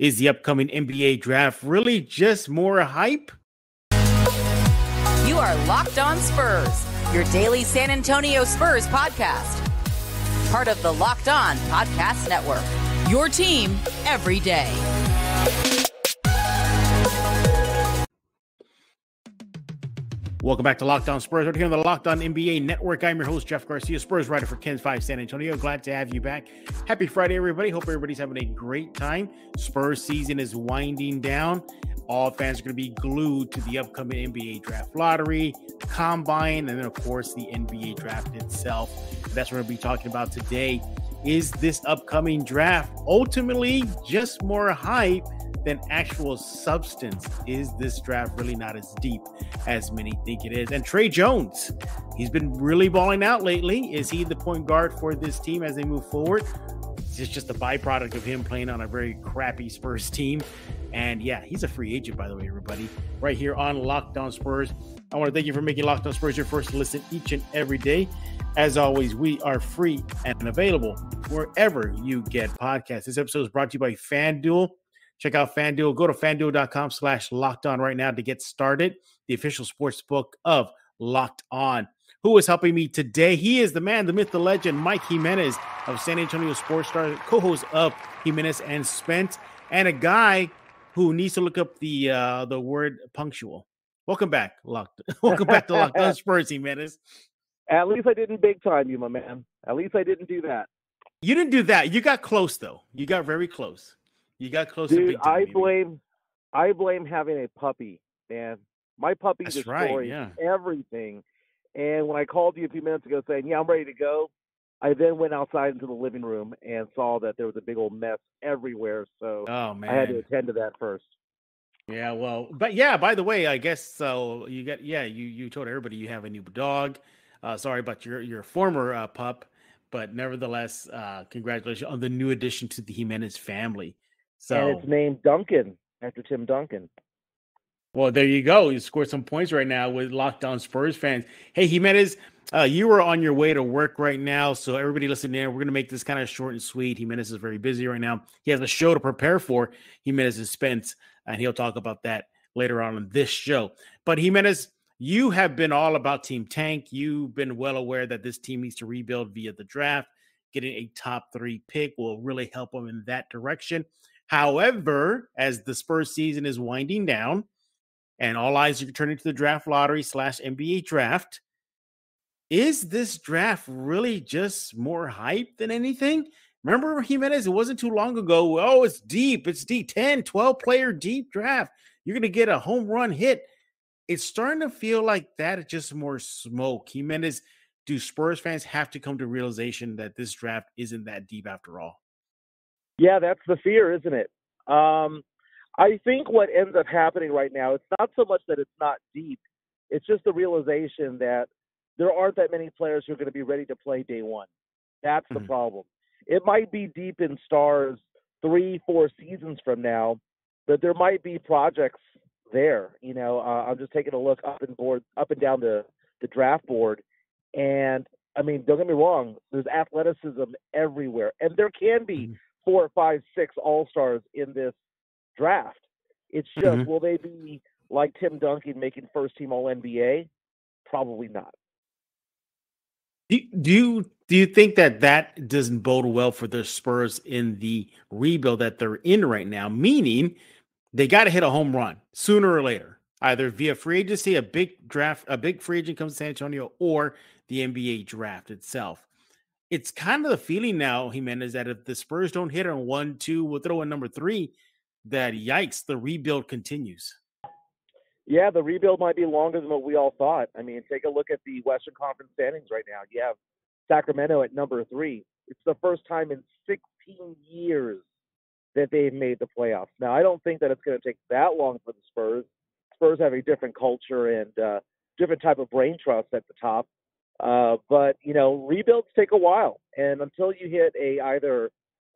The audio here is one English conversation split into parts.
Is the upcoming NBA draft really just more hype? You are Locked On Spurs, your daily San Antonio Spurs podcast. Part of the Locked On Podcast Network, your team every day. Welcome back to Locked On Spurs. We're here on the Locked On NBA Network. I'm your host, Jeff Garcia, Spurs writer for KENS 5 San Antonio. Glad to have you back. Happy Friday, everybody. Hope everybody's having a great time. Spurs season is winding down. All fans are going to be glued to the upcoming NBA draft lottery, combine, and then, of course, the NBA draft itself. That's what we're going to be talking about today. Is this upcoming draft ultimately just more hype than actual substance? Is this draft really not as deep as many think it is? And Tre Jones, he's been really balling out lately. Is he the point guard for this team as they move forward? It's just a byproduct of him playing on a very crappy Spurs team. And yeah, he's a free agent, by the way, everybody, right here on Locked On Spurs. I want to thank you for making Locked On Spurs your first listen each and every day. As always, we are free and available wherever you get podcasts. This episode is brought to you by FanDuel. Check out FanDuel. Go to FanDuel.com/LockedOn right now to get started. The official sports book of Locked On. Who is helping me today? He is the man, the myth, the legend, Mike Jimenez of San Antonio Spurs, star, co-host of Jimenez and Spence, and a guy who needs to look up the word punctual. Welcome back, Welcome back to Locked On Spurs, Jimenez. At least I didn't big time you, my man. At least I didn't do that. You didn't do that. You got close, though. You got very close. You got close. Dude, to big time, I blame having a puppy, man. My puppy destroys everything. And when I called you a few minutes ago saying, yeah, I'm ready to go, I then went outside into the living room and saw that there was a big old mess everywhere. So I had to attend to that first. Yeah, well, but yeah, by the way, I guess so you told everybody you have a new dog. Sorry about your former pup, but nevertheless, congratulations on the new addition to the Jimenez family. So, and it's named Duncan after Tim Duncan. Well, there you go. You scored some points right now with Locked On Spurs fans. Hey, Jimenez, you are on your way to work right now, so everybody listening in, we're going to make this kind of short and sweet. Jimenez is very busy right now. He has a show to prepare for, Jimenez and Spence, and he'll talk about that later on in this show. But Jimenez, you have been all about Team Tank. You've been well aware that this team needs to rebuild via the draft. Getting a top 3 pick will really help them in that direction. However, as the Spurs season is winding down and all eyes are turning to the draft lottery / NBA draft, is this draft really just more hype than anything? Remember, Jimenez, it wasn't too long ago. Oh, it's deep. It's deep. 10, 12 player deep draft. You're going to get a home run hit. It's starting to feel like that is just more smoke. Jimenez, do Spurs fans have to come to realization that this draft isn't that deep after all? Yeah, that's the fear, isn't it? I think what ends up happening right now, it's not so much that it's not deep. It's just the realization that there aren't that many players who are going to be ready to play day one. That's the problem. It might be deep in stars 3-4 seasons from now, but there might be projects there. You know, I'm just taking a look up and down the draft board, and I mean, don't get me wrong, there's athleticism everywhere, and there can be 4, 5, 6 all-stars in this draft. It's just, will they be like Tim Duncan making first-team All-NBA? Probably not. Do you think that doesn't bode well for the Spurs in the rebuild that they're in right now? Meaning, they got to hit a home run sooner or later, either via free agency, a big free agent comes to San Antonio, or the NBA draft itself. It's kind of the feeling now, Jimenez, that if the Spurs don't hit on 1, 2, we'll throw in number 3, that yikes, the rebuild continues. Yeah, the rebuild might be longer than what we all thought. I mean, take a look at the Western Conference standings right now. You have Sacramento at number 3. It's the first time in 16 years that they've made the playoffs. Now, I don't think that it's going to take that long for the Spurs. Spurs have a different culture and different type of brain trust at the top. But, you know, rebuilds take a while. And until you hit either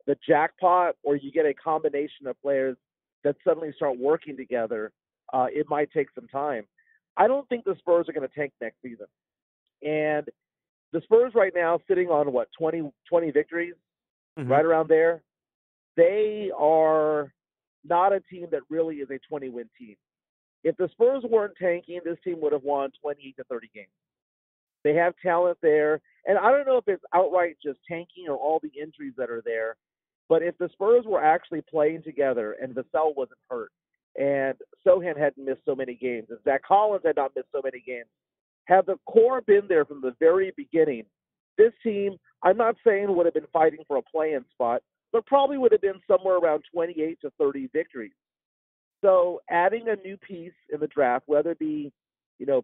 the jackpot or you get a combination of players that suddenly start working together, it might take some time. I don't think the Spurs are going to tank next season. And the Spurs right now sitting on, 20 victories, right around there. They are not a team that really is a 20-win team. If the Spurs weren't tanking, this team would have won 28 to 30 games. They have talent there, and I don't know if it's outright just tanking or all the injuries that are there, but if the Spurs were actually playing together and Vassell wasn't hurt and Sohan hadn't missed so many games and Zach Collins had not missed so many games, had the core been there from the very beginning, this team, I'm not saying would have been fighting for a play-in spot, but probably would have been somewhere around 28 to 30 victories. So adding a new piece in the draft, whether it be,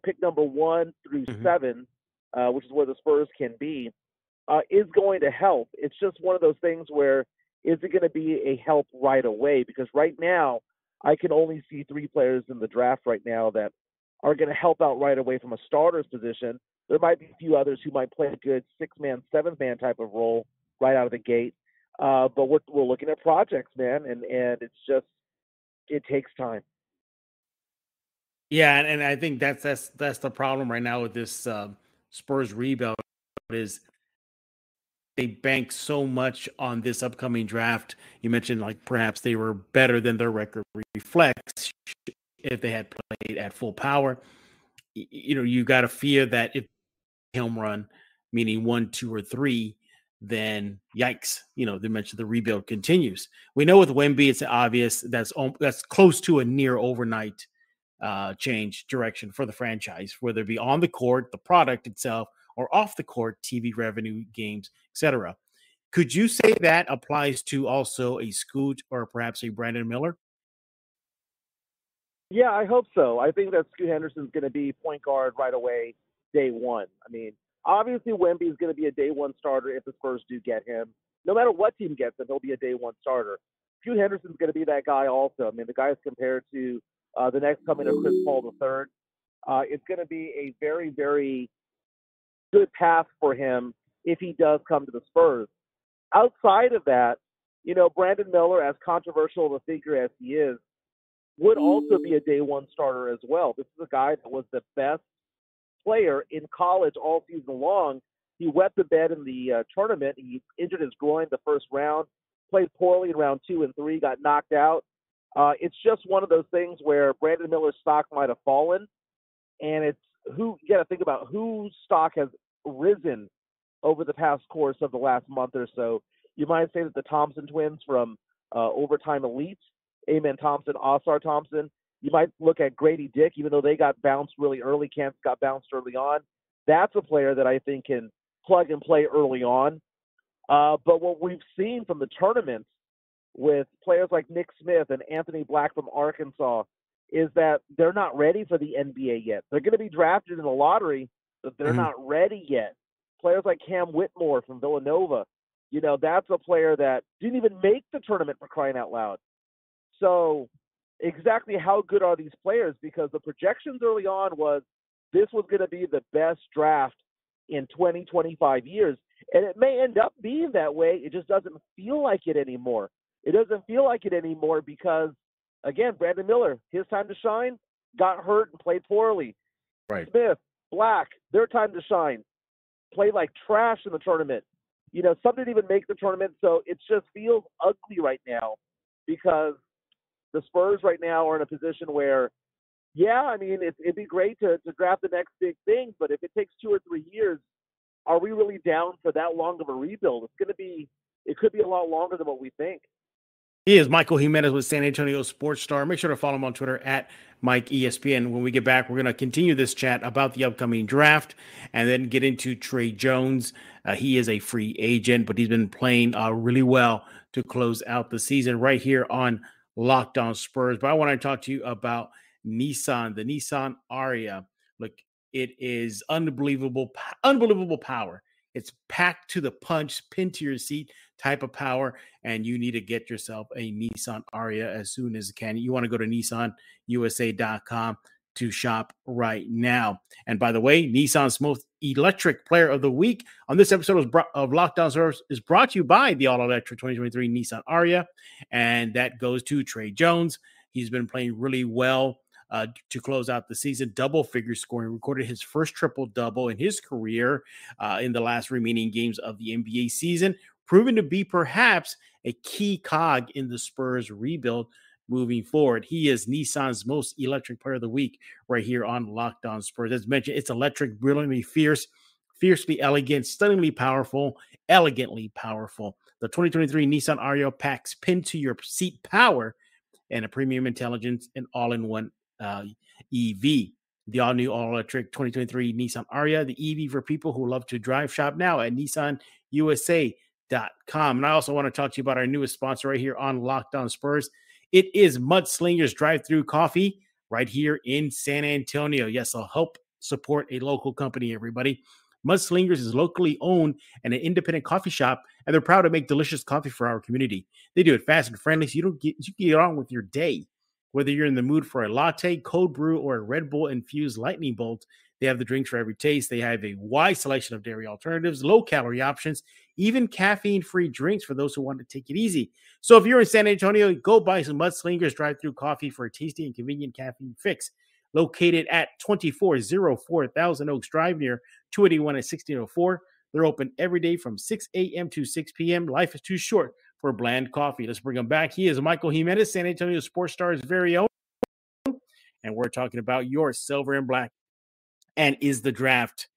pick number 1 through 7, which is where the Spurs can be, is going to help. It's just one of those things where is it going to be a help right away? Because right now, I can only see 3 players in the draft right now that are going to help out right away from a starter's position. There might be a few others who might play a good 6-man, 7-man type of role right out of the gate. But we're looking at projects, man, and it's just, it takes time. Yeah, and I think that's the problem right now with this Spurs rebuild is they bank so much on this upcoming draft. You mentioned like perhaps they were better than their record reflects if they had played at full power. You got to fear that if home run, meaning 1, 2, or 3, then yikes, they mentioned the rebuild continues. We know with Wemby, it's obvious that's close to a near overnight change direction for the franchise, whether it be on the court, the product itself, or off the court, TV revenue, games, etc. Could you say that applies to also a Scoot or perhaps a Brandon Miller? Yeah, I hope so. I think that Scoot Henderson's going to be point guard right away, day one. I mean, obviously Wemby is going to be a day one starter if the Spurs do get him. No matter what team gets him, he'll be a day one starter. Scoot Henderson's going to be that guy also. I mean, the guy is compared to the next coming of Chris Paul III. It's going to be a very, very good path for him if he does come to the Spurs. Outside of that, Brandon Miller, as controversial of a figure as he is, would also be a day one starter as well. This is a guy that was the best player in college all season long. He wet the bed in the tournament. He injured his groin the first round, played poorly in round 2 and 3, got knocked out. It's just one of those things where Brandon Miller's stock might have fallen, and it's you got to think about whose stock has risen over the past course of the last month or so. You might say that the Thompson twins from Overtime Elite, Amen Thompson, Osar Thompson. You might look at Grady Dick, even though they got bounced really early. Kansas got bounced early on. That's a player that I think can plug and play early on. But what we've seen from the tournament with players like Nick Smith and Anthony Black from Arkansas is that they're not ready for the NBA yet. They're going to be drafted in the lottery, but they're not ready yet. Players like Cam Whitmore from Villanova, that's a player that didn't even make the tournament, for crying out loud. So exactly how good are these players? Because the projections early on was this was going to be the best draft in 20, 25 years. And it may end up being that way. It just doesn't feel like it anymore. It doesn't feel like it anymore because, again, Brandon Miller, his time to shine, got hurt and played poorly. Right. Smith, Black, their time to shine, played like trash in the tournament. Some didn't even make the tournament. So it just feels ugly right now because the Spurs right now are in a position where, it'd be great to draft the next big thing, but if it takes 2 or 3 years, are we really down for that long of a rebuild? It could be a lot longer than what we think. He is Michael Jimenez with San Antonio Sports Star. Make sure to follow him on Twitter at MikeESPN. When we get back, we're going to continue this chat about the upcoming draft and then get into Tre Jones. He is a free agent, but he's been playing really well to close out the season right here on Locked On Spurs. But I want to talk to you about Nissan, the Nissan Ariya. Look, it is unbelievable power. It's packed to the punch, pinned to your seat type of power, and you need to get yourself a Nissan Ariya as soon as you can. You want to go to nissanusa.com to shop right now. And by the way, Nissan's most electric player of the week on this episode of Locked On Spurs is brought to you by the all-electric 2023 Nissan Ariya, and that goes to Tre Jones. He's been playing really well to close out the season, double-figure scoring, recorded his first triple-double in his career in the last remaining games of the NBA season, proven to be perhaps a key cog in the Spurs rebuild. moving forward. He is Nissan's most electric player of the week right here on Locked On Spurs. As mentioned, it's electric, brilliantly fierce, fiercely elegant, stunningly powerful, elegantly powerful. The 2023 Nissan Ariya packs pin to your seat power and a premium intelligence and all-in-one EV. The all-new all-electric 2023 Nissan Ariya, the EV for people who love to drive. Shop now at nissanusa.com. And I also want to talk to you about our newest sponsor right here on Locked On Spurs. It is Mudslingers Drive-Thru Coffee right here in San Antonio. Yes, I'll help support a local company, everybody. Mudslingers is locally owned and an independent coffee shop, and they're proud to make delicious coffee for our community. They do it fast and friendly, so you can get on with your day. Whether you're in the mood for a latte, cold brew, or a Red Bull infused lightning bolt, they have the drinks for every taste. They have a wide selection of dairy alternatives, low-calorie options, even caffeine-free drinks for those who want to take it easy. So if you're in San Antonio, go buy some Mudslingers Drive-Thru Coffee for a tasty and convenient caffeine fix. Located at 2404 Thousand Oaks Drive near 281 and 1604. They're open every day from 6 a.m. to 6 p.m. Life is too short for bland coffee. Let's bring him back. He is Michael Jimenez, San Antonio Sports Star's very own. And we're talking about your silver and black. And is the draft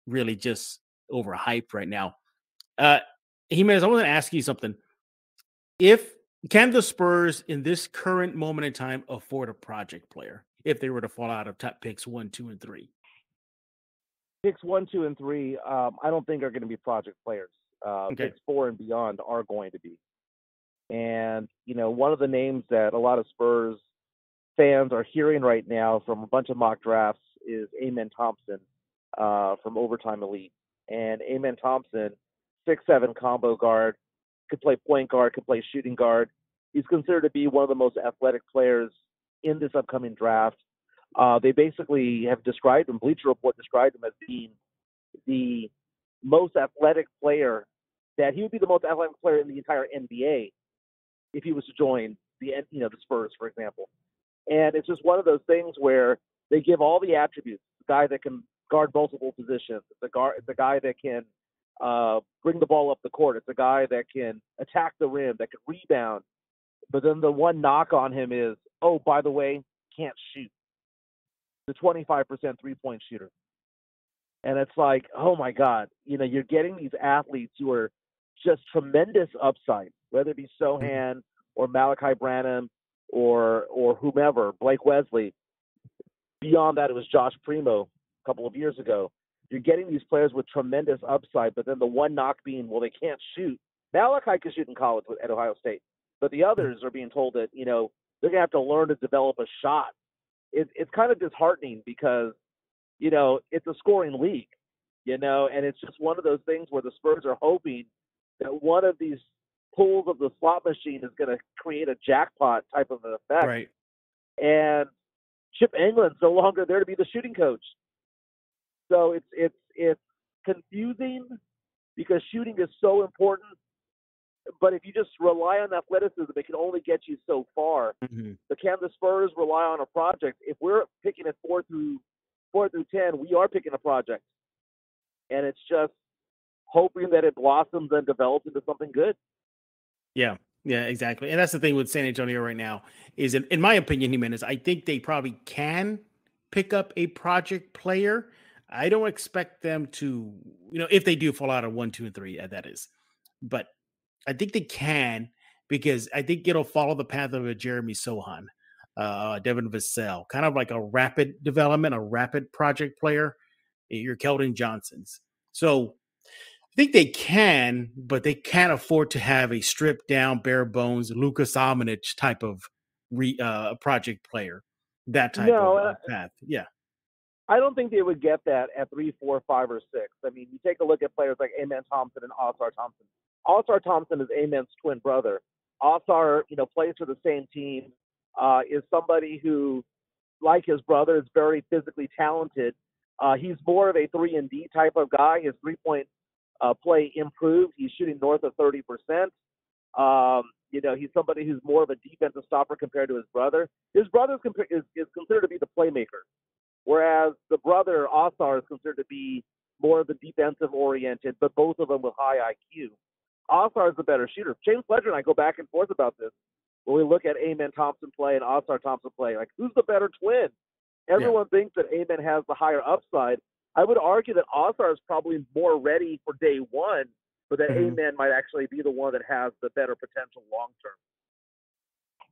really just overhyped right now? Jimenez, I want to ask you something. Can the Spurs in this current moment in time afford a project player if they were to fall out of top picks 1, 2, and 3? Picks 1, 2, and 3, I don't think are going to be project players. Okay. Picks 4 and beyond are going to be. And, one of the names that a lot of Spurs fans are hearing right now from a bunch of mock drafts is Amen Thompson from Overtime Elite. And Amen Thompson, 6'7" combo guard, could play point guard, could play shooting guard. He's considered to be one of the most athletic players in this upcoming draft. They basically have described him, Bleacher Report described him as being the most athletic player, that he would be the most athletic player in the entire NBA if he was to join the Spurs, for example. And it's just one of those things where they give all the attributes. The guy that can guard multiple positions. It's a guy that can bring the ball up the court. It's a guy that can attack the rim, that can rebound. But then the one knock on him is, oh, by the way, can't shoot. The 25% three-point shooter. And it's like, oh, my God. You're getting these athletes who are just tremendous upside, whether it be Sohan or Malachi Branham or whomever, Blake Wesley. Beyond that, it was Josh Primo a couple of years ago. You're getting these players with tremendous upside, but then the one knock being, well, they can't shoot. Malachi could shoot in college at Ohio State, but the others are being told that, they're going to have to learn to develop a shot. It's kind of disheartening because, it's a scoring league, and it's just one of those things where the Spurs are hoping that one of these pulls of the slot machine is going to create a jackpot type of an effect. Right. And Chip England's no longer there to be the shooting coach. So it's confusing because shooting is so important. But if you just rely on athleticism, it can only get you so far. Mm-hmm. But can the Spurs rely on a project? If we're picking at 4 through 10, we are picking a project. And it's just hoping that it blossoms and develops into something good. Yeah, exactly. And that's the thing with San Antonio right now is, in my opinion, Jimenez, I think they probably can pick up a project player. I don't expect them to, if they do fall out of 1, 2, and 3, that is. But I think they can, because I think it'll follow the path of a Jeremy Sohan, Devin Vassell, kind of like a rapid development, a rapid project player. Your Keldon Johnsons. So I think they can, but they can't afford to have a stripped down, bare bones, Luka Samanic type of project player. That type of path. Yeah. I don't think they would get that at 3, 4, 5, or 6. I mean, you take a look at players like Amen Thompson and All-Star Thompson. All-Star Thompson is Amen's twin brother. All-Star, plays for the same team, is somebody who, like his brother, is very physically talented. He's more of a 3-and-D type of guy. His three-point play improved. He's shooting north of 30%. He's somebody who's more of a defensive stopper compared to his brother. His brother is considered to be the playmaker, whereas the brother, All-Star, is considered to be more of the defensive-oriented, but both of them with high IQ. All-Star is the better shooter. James Ledger and I go back and forth about this. when we look at Amen Thompson play and Oscar Thompson play. Like, who's the better twin? Everyone thinks that Amen has the higher upside. I would argue that Oscar is probably more ready for day one, but that Amen might actually be the one that has the better potential long term.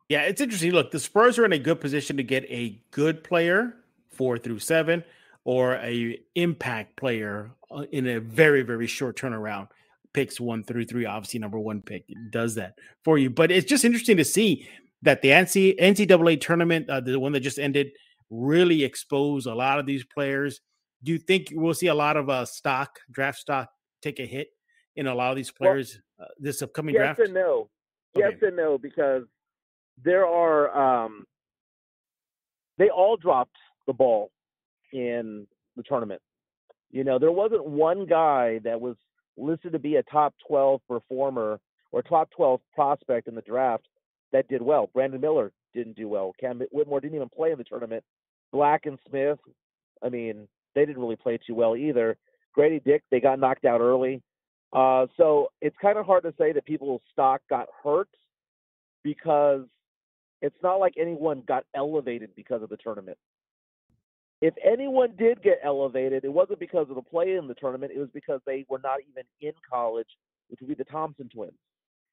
Yeah, it's interesting. Look, the Spurs are in a good position to get a good player 4 through 7 or a impact player in a very, very short turnaround. Picks 1 through 3, obviously number 1 pick does that for you. But it's just interesting to see that the NCAA tournament, the one that just ended, really exposed a lot of these players. Do you think we'll see a lot of draft stock take a hit in a lot of these players this upcoming draft? Yes and no. Yes and no, because there are they all dropped the ball in the tournament. You know, there wasn't one guy that was listed to be a top 12 performer or top 12 prospect in the draft that did well. Brandon Miller didn't do well. Cam Whitmore didn't even play in the tournament. Black and Smith, I mean, they didn't really play too well either. Grady Dick, they got knocked out early. So it's kind of hard to say that people's stock got hurt because it's not like anyone got elevated because of the tournament. If anyone did get elevated, it wasn't because of the play in the tournament. It was because they were not even in college, which would be the Thompson twins.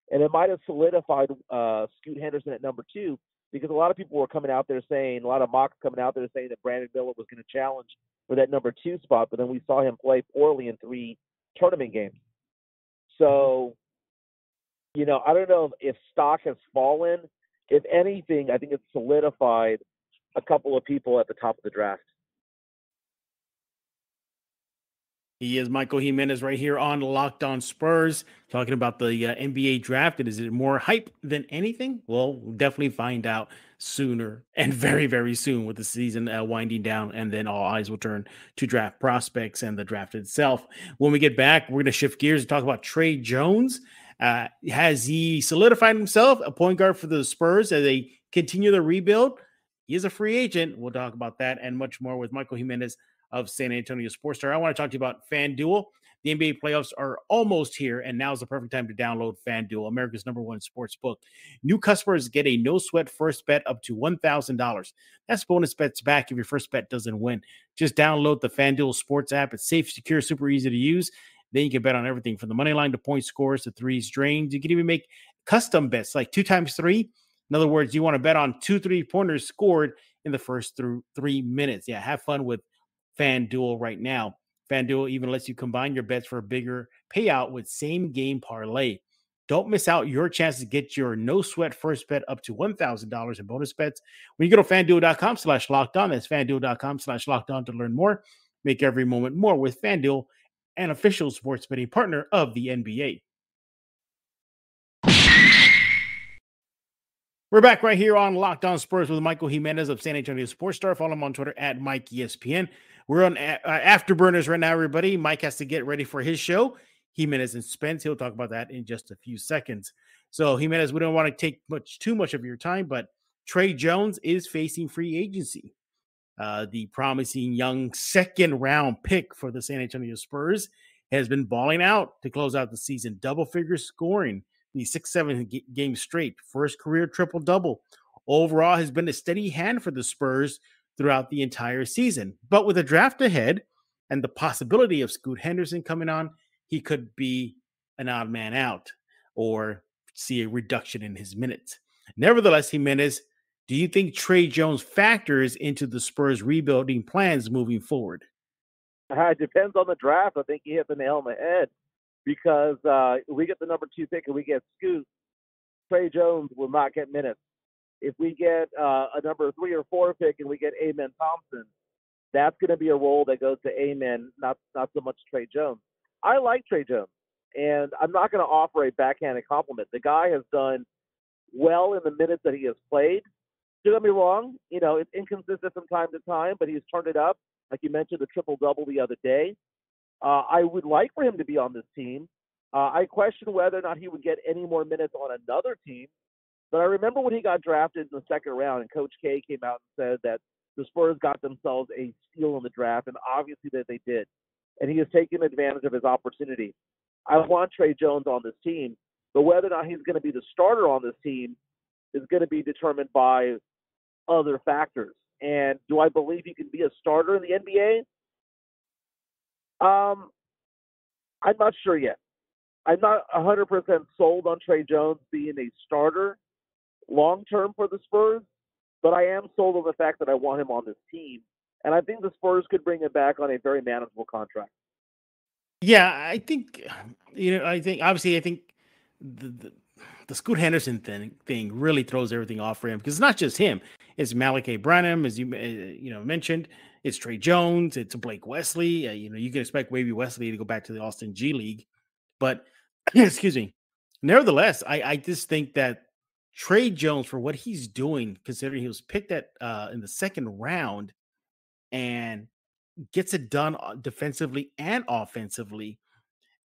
And it might have solidified Scoot Henderson at number 2 because a lot of people were coming out there saying, a lot of mocks coming out there saying that Brandon Miller was going to challenge for that number 2 spot, but then we saw him play poorly in 3 tournament games. So, you know, I don't know if stock has fallen. If anything, I think it's solidified a couple of people at the top of the draft. He is Michael Jimenez right here on Locked On Spurs, talking about the NBA draft. And is it more hype than anything? Well, we'll definitely find out sooner and very, very soon with the season winding down. And then all eyes will turn to draft prospects and the draft itself. When we get back, we're going to shift gears and talk about Tre Jones. Has he solidified himself a point guard for the Spurs as they continue the rebuild? He is a free agent. We'll talk about that and much more with Michael Jimenez of San Antonio Spurs. I want to talk to you about FanDuel. The NBA playoffs are almost here, and now is the perfect time to download FanDuel, America's #1 sports book. New customers get a no-sweat first bet up to $1,000. That's bonus bets back if your first bet doesn't win. Just download the FanDuel Sports app. It's safe, secure, super easy to use. Then you can bet on everything from the money line to point scores to threes drains. You can even make custom bets like 2 times 3. In other words, you want to bet on 2 3-pointers scored in the first 3 minutes. Yeah, have fun with FanDuel right now. FanDuel even lets you combine your bets for a bigger payout with same game parlay. Don't miss out your chance to get your no sweat first bet up to $1,000 in bonus bets when you go to FanDuel.com/lockedon. That's FanDuel.com/lockedon to learn more. Make every moment more with FanDuel, an official sports betting partner of the NBA. We're back right here on Locked On Spurs with Michael Jimenez of San Antonio Sports Star. Follow him on Twitter at MikeESPN. We're on Afterburners right now, everybody. Mike has to get ready for his show, Jimenez and Spence. He'll talk about that in just a few seconds. So, Jimenez, we don't want to take too much of your time, but Tre Jones is facing free agency. The promising young second-round pick for the San Antonio Spurs has been balling out to close out the season. Double-figure scoring, the 6-7 games straight. First career triple-double. Overall has been a steady hand for the Spurs throughout the entire season. But with a draft ahead and the possibility of Scoot Henderson coming on, he could be an odd man out or see a reduction in his minutes. Nevertheless, Jimenez, do you think Tre Jones factors into the Spurs rebuilding plans moving forward? It depends on the draft. I think you hit the nail on the head because we get the number 2 pick and we get Scoot. Tre Jones will not get minutes. If we get a number 3 or 4 pick and we get Amen Thompson, that's going to be a role that goes to Amen, not so much Tre Jones. I like Tre Jones, and I'm not going to offer a backhanded compliment. The guy has done well in the minutes that he has played. Don't get me wrong, you know, it's inconsistent from time to time, but he's turned it up. Like you mentioned, the triple-double the other day. I would like for him to be on this team. I question whether or not he would get any more minutes on another team. But I remember when he got drafted in the second round, and Coach K came out and said that the Spurs got themselves a steal in the draft, and obviously that they did. And he has taken advantage of his opportunity. I want Tre Jones on this team, but whether or not he's going to be the starter on this team, is going to be determined by other factors. And do I believe he can be a starter in the NBA? I'm not sure yet. I'm not 100% sold on Tre Jones being a starter long-term for the Spurs, but I am sold on the fact that I want him on this team. And I think the Spurs could bring him back on a very manageable contract. Yeah, I think, I think the Scoot Henderson thing really throws everything off for him, because it's not just him. It's Malachi Branham, as you mentioned. It's Tre Jones. It's Blake Wesley. You can expect maybe Wesley to go back to the Austin G League, but excuse me. Nevertheless, I just think that Tre Jones, for what he's doing, considering he was picked in the second round and gets it done defensively and offensively,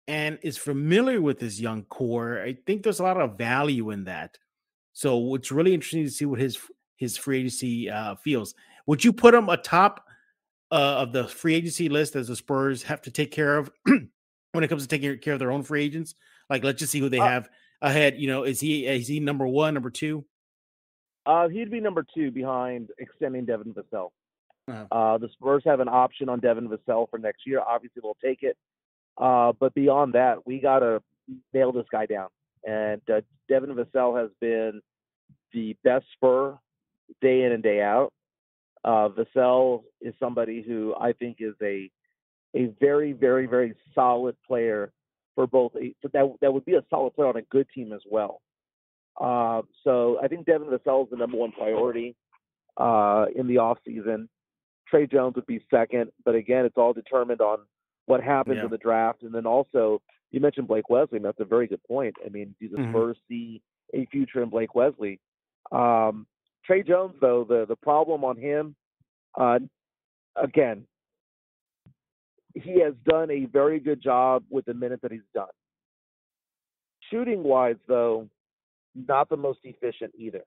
and is familiar with this young core, I think there's a lot of value in that. So it's really interesting to see what his free agency feels. Would you put him atop of the free agency list as the Spurs have to take care of when it comes to taking care of their own free agents? Like, let's just see who they have ahead. Is he number one, number two? He'd be number two behind extending Devin Vassell. The Spurs have an option on Devin Vassell for next year. Obviously, they'll take it. But beyond that, we got to nail this guy down. And Devin Vassell has been the best Spur day in and day out. Vassell is somebody who I think is a very, very, very solid player for both. That would be a solid player on a good team as well. So I think Devin Vassell is the number one priority in the offseason. Tre Jones would be second, but again, it's all determined on what happens in the draft. And then also, you mentioned Blake Wesley, and that's a very good point. I mean, do the Spurs see a future in Blake Wesley? Tre Jones, though, the problem on him, again, he has done a very good job with the minutes that he's done. Shooting-wise, though, not the most efficient either.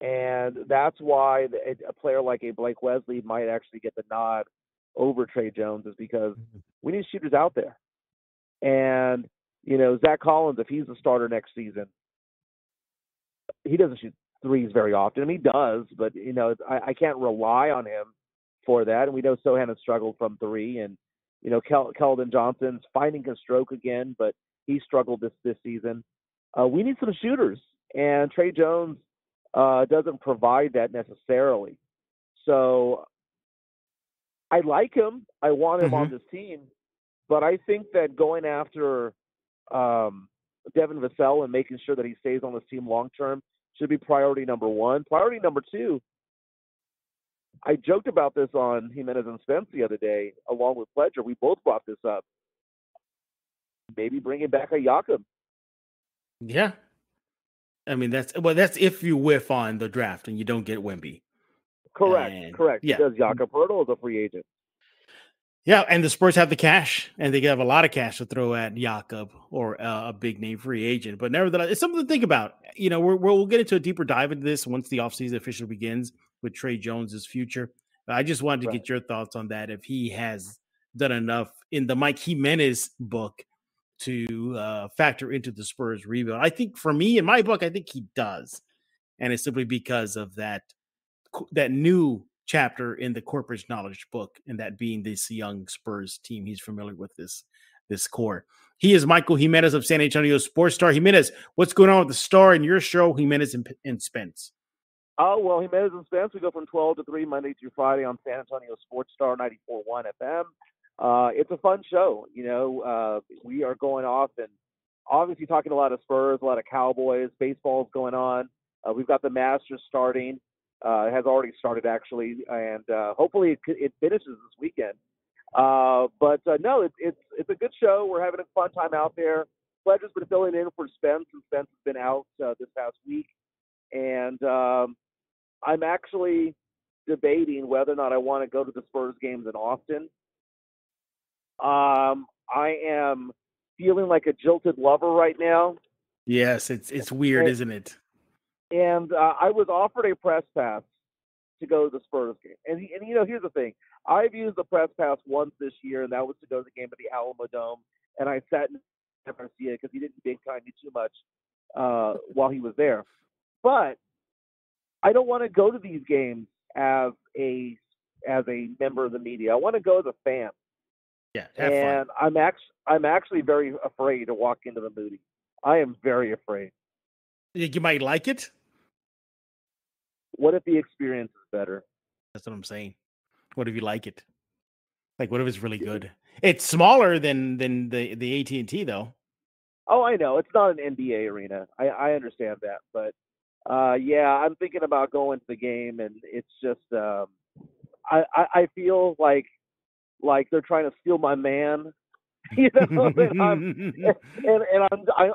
And that's why a player like a Blake Wesley might actually get the nod over Tre Jones, is because we need shooters out there. And, Zach Collins, if he's a starter next season, he doesn't shoot threes very often. I mean, he does, but, I can't rely on him for that. And we know Sohan has struggled from three. And, Keldon Johnson's finding a stroke again, but he struggled this season. We need some shooters. And Tre Jones doesn't provide that necessarily. So I like him. I want him on this team. But I think that going after Devin Vassell and making sure that he stays on this team long-term should be priority number one. Priority number two, I joked about this on Jimenez and Spence the other day, along with Pledger. We both brought this up. Maybe bringing back a Jakob. Yeah. I mean, that's if you whiff on the draft and you don't get Wemby. Correct. Yeah. Because Jakob Poeltl is a free agent. Yeah, and the Spurs have the cash, and they have a lot of cash to throw at Jakob or a big name free agent. But nevertheless, it's something to think about. We'll get into a deeper dive into this once the offseason officially begins with Tre Jones's future. I just wanted to get your thoughts on that, if he has done enough in the Mike Jimenez book to factor into the Spurs rebuild. I think for me, in my book, I think he does. And it's simply because of that new chapter in the corporate knowledge book, and that being this young Spurs team. He's familiar with this core. He is Michael Jimenez of San Antonio Sports Star. Jimenez, what's going on with the Star in your show, Jimenez and Spence? Oh, well, Jimenez and Spence, we go from 12 to 3 Monday through Friday on San Antonio Sports Star 94.1 FM. It's a fun show. We are going off and obviously talking a lot of Spurs, a lot of Cowboys. Baseball's going on. We've got the Masters starting. It has already started, actually, and hopefully it finishes this weekend. But no, it's a good show. We're having a fun time out there. Pledger's been filling in for Spence, and Spence has been out this past week. And I'm actually debating whether or not I want to go to the Spurs games in Austin. I am feeling like a jilted lover right now. Yes, it's weird, isn't it? And I was offered a press pass to go to the Spurs game. And here's the thing. I've used the press pass once this year, and that was to go to the game at the Alamo Dome. And I sat in Jeff Garcia because he didn't big time me too much while he was there. But I don't want to go to these games as a member of the media. I want to go as a fan. Yeah, and fun. I'm actually very afraid to walk into the Moody. I am very afraid. You think you might like it? What if the experience is better? That's what I'm saying. What if you like it? Like, what if it's really good? It's smaller than the AT&T though. Oh, I know. It's not an NBA arena. I understand that, but yeah, I'm thinking about going to the game, and it's just I feel like they're trying to steal my man, you know. and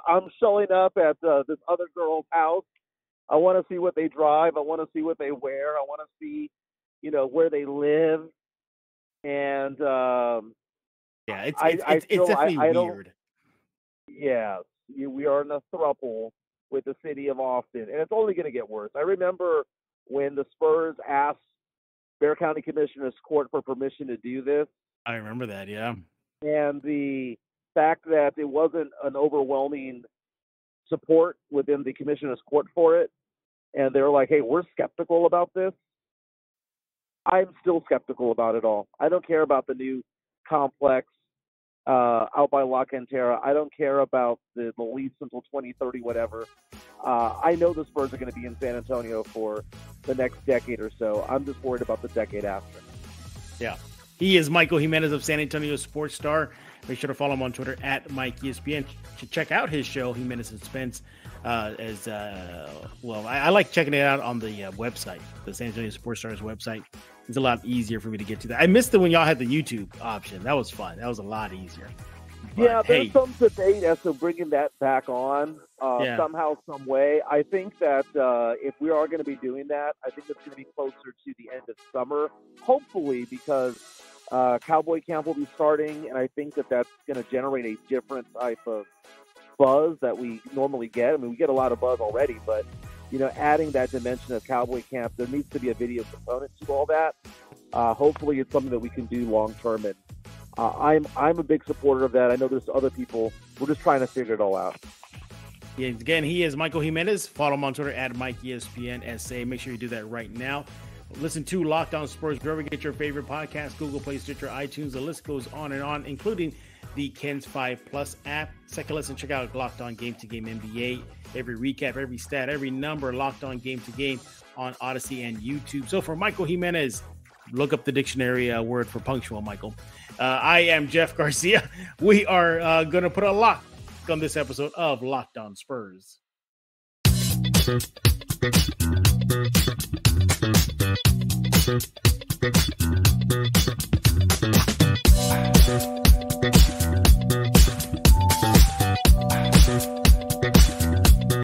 I'm showing up at this other girl's house. I want to see what they drive. I want to see what they wear. I want to see, you know, where they live. And yeah, it's definitely weird. Yeah, we are in a throuple with the city of Austin, and it's only going to get worse. I remember when the Spurs asked Bexar County Commissioner's Court for permission to do this. I remember that, yeah. And the fact that it wasn't an overwhelming support within the Commissioner's Court for it, and they were like, hey, we're skeptical about this. I'm still skeptical about it all. I don't care about the new complex out by La Cantera. I don't care about the lease until 2030, whatever. I know the Spurs are going to be in San Antonio for the next decade or so. I'm just worried about the decade after. Yeah. He is Michael Jimenez of San Antonio Sports Star. Make sure to follow him on Twitter at MikeESPN. Check out his show, Jimenez and Spence. I like checking it out on the website, the San Antonio Sports Stars website. It's a lot easier for me to get to that. I missed it when y'all had the YouTube option. That was fun. That was a lot easier. But, yeah, there's some debate as to bringing that back on somehow, some way. I think that if we are going to be doing that, I think it's going to be closer to the end of summer, hopefully, because Cowboy Camp will be starting, and I think that that's going to generate a different type of buzz that we normally get. I mean, we get a lot of buzz already, but you know, adding that dimension of Cowboy Camp, there needs to be a video component to all that. Hopefully, it's something that we can do long term, and I'm a big supporter of that. I know there's other people. We're just trying to figure it all out. Yeah, again, he is Michael Jimenez. Follow him on Twitter at MikeESPNSA. Make sure you do that right now. Listen to Locked On Spurs wherever you get your favorite podcast, Google Play, Stitcher, iTunes. The list goes on and on, including the Ken's 5 Plus app. Second listen, check out Locked On Game to Game NBA. Every recap, every stat, every number, Locked On Game to Game on Odyssey and YouTube. So for Michael Jimenez, look up the dictionary word for punctual, Michael. I am Jeff Garcia. We are going to put a lock on this episode of Locked On Spurs.